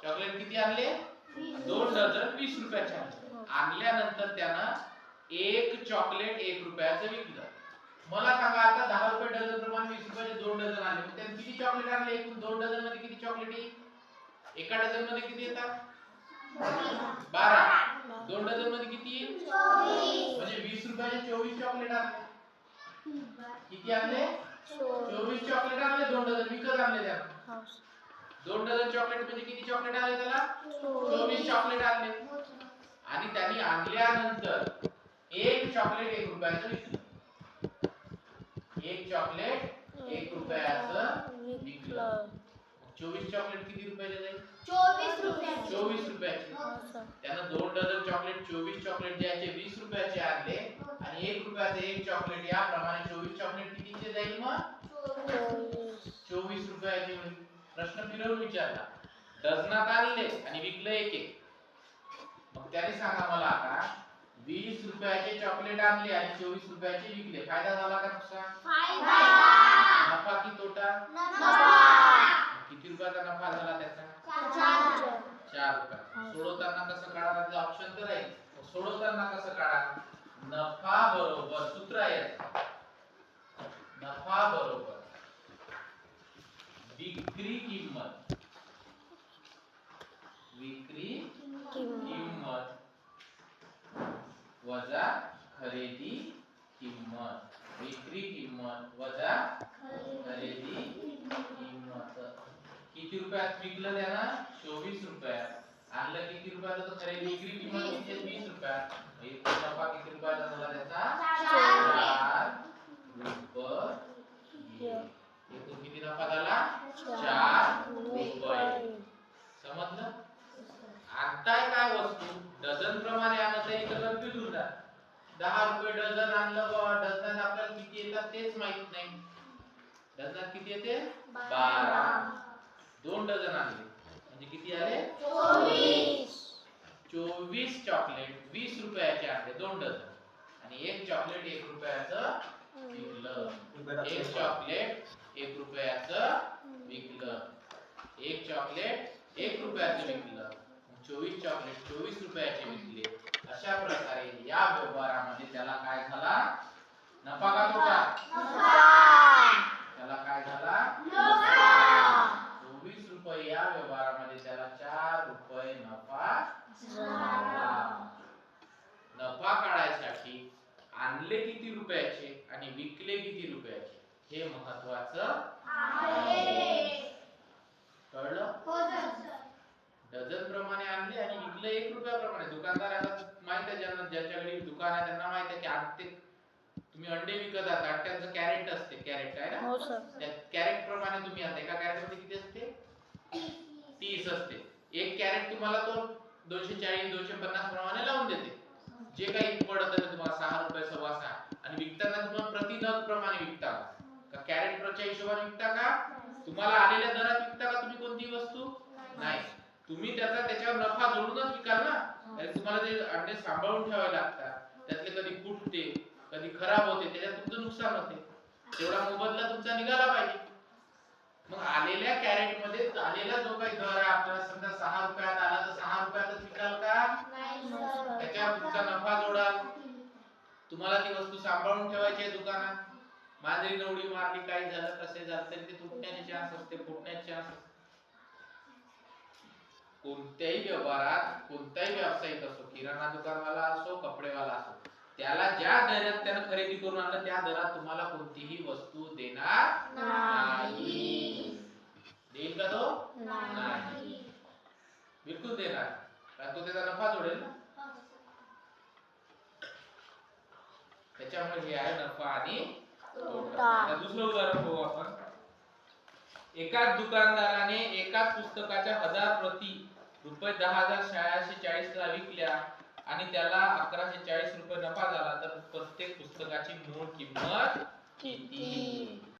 Chocolate किती आणले? 2 dozen 20 रुपयाचे आणले. आणल्यानंतर त्यानं एक चॉकलेट 1 रुपयाचं विकलं. मला सांगा आता 10 रुपये डझन प्रमाणे 20 रुपयाचे 2 डझन आणले. मग त्याने किती चॉकलेट आणले? एकूण 2 डझन मध्ये किती चॉकलेट येईल? एका डझन मध्ये किती येतात? 12. 2 डझन मध्ये किती येईल? 24. म्हणजे 20 रुपयाचे 24 चॉकलेट आणले. किती आणले? 24 चॉकलेट आणले. 2 डझन विकत आणले त्याने. 2 डझन चॉकलेट म्हणजे किती चॉकलेट आले त्याला? 24 चॉकलेट आणले. आणि त्यांनी आणल्यानंतर एक चॉकलेट 1 रुपयाचं विकलं. एक चॉकलेट 1 रुपयाचं विकलं. 24 चॉकलेट किती रुपयाचे जाईल? 24 रुपयाचे. 24 रुपयाचे. त्यानं 2 डझन चॉकलेट 24 चॉकलेट द्यायचे 20 रुपयाचे आणले आणि 1 रुपयाचे एक चॉकलेट याप्रमाणे 24 चॉकलेट कितीचे जाईल मग? 24 रुपयाचे. प्रश्न फिरवून विचारला. डझनात आणले आणि विकले एक एक. मग त्याने सांगा मला आता 20 रुपयाचे चॉकलेट आणले आणि 24 रुपयाचे विकले. फायदा झाला का नुकसान? फायदा. नफा की तोटा? नफा. किती रुपयाचा नफा झाला त्याचा? 4 रुपये. सोडवताना कसं काढायचं? त्याचं ऑप्शन तर आहे. सोडवताना कसं काढा? नफा बरोबर सूत्र आहे. नफा बरोबर विक्री किंमत. विक्री किंमत वजा खरेदी किंमत. विक्री किंमत वजा खरेदी किंमत. किती रुपयात विकलं त्यानं? 24 रुपयात. आणलं किती रुपयाला? तर खरेदी विक्री किंमत किती आहे? 20 रुपयात. एकूण नफा किती रुपयाचा झाला त्याचा? 4 रुपये. एकूण किती नफा झाला? 4 रुपये. समजलं? आणताय काय वस्तू डझन प्रमाणे आणत आहे तर कन्फ्यूज होतात. 10 रुपये डझन आणलं बाबा, डझनात आपल्याला किती येतात तेच माहित नाही. डझनात किती येते? 12. 2 डझन आणले म्हणजे किती आले? 24. 24 चॉकलेट 20 रुपयाचे आणले 2 डझन आणि एक चॉकलेट 1 रुपयाचं विकलं. एक चॉकलेट 1 रुपयाचं विकलं. एक चॉकलेट 1 रुपयाचं विकलं. 24 चॉकलेट 24 रुपयाचे विकले. अशा प्रकारे या व्यवहारामध्ये त्याला काय झाला? नफा का तोटा? त्याला काय झाला? 24 रुपये या व्यवहारामध्ये त्याला 4 रुपये नफा झाला. नफा काढायसाठी आणले किती रुपयाचे आणि विकले किती रुपयाचे हे महत्वाचं आहे. कळलं? डझन प्रमाणे आणले आणि विकले 1 रुपयाप्रमाणे. दुकानदाराला माहित आहे, ज्यांच्याकडे दुकान आहे त्यांना माहित आहे की अंडे तुम्ही अंडे विकत आहात. अंड्याचं कॅरेट असते. कॅरेट आहे ना? त्या कॅरेट प्रमाणे तुम्ही आता एका कॅरेट मध्ये किती असते? 30 असते. एक कॅरेट तुम्हाला तो 240 250 प्रमाणे लावून देते. जे काही पडत आहे तुम्हाला 6 रुपये 6.5 आणि विकताना तुम्हाला प्रति नग प्रमाणे विकता का? कॅरेट प्रच्या हिशोबाने विकता का? तुम्हाला आलेल्या दरात विकता का तुम्ही कोणतीही वस्तू? नाही. तुम्ही त्याच्यावर नफा जोडूनच विकाल ना. तुम्हाला ते अंडे सांभाळून ठेवावे लागतात. त्यातले कधी फुटते कधी खराब होते, त्याच्यात तुमचं नुकसान होते. तेवढा मोबदला तुमचा निघाला पाहिजे. मग आलेल्या कॅरेट मध्ये आलेला जो काही दर आहे आपल्याला समजा 6 रुपयात आला तर 6 रुपयातच विकाल का? त्याच्यावर तुमचा नफा जोडाल. तुम्हाला ती वस्तू सांभाळून ठेवायची आहे दुकानात. मांजरी नवडी मारली काही झालं कसे झालं तरी ते तुटण्याचे चान्स असते, फुटण्याचे चान्स असते. कोणत्याही व्यवहारात कोणताही व्यावसायिक असो, किराणा दुकानवाला असो कपडेवाला असो, त्याला ज्या दरात त्याने खरेदी करून आणलं त्या दरात तुम्हाला कोणतीही वस्तू देणार नाही. देईल का तो? नाही. बिलकुल देणार. कारण तो त्याचा नफा जोडेल ना. त्याच्यामुळे हे आहे नफा आणि तोटा. आता दुसरं उदाहरण बघू आपण. एकाच दुकानदाराने एकाच पुस्तकाच्या 1000 प्रती रुपये 10,640 ला विकल्या आणि त्याला 1140 रुपये नफा झाला तर प्रत्येक पुस्तकाची मूळ किंमत किती?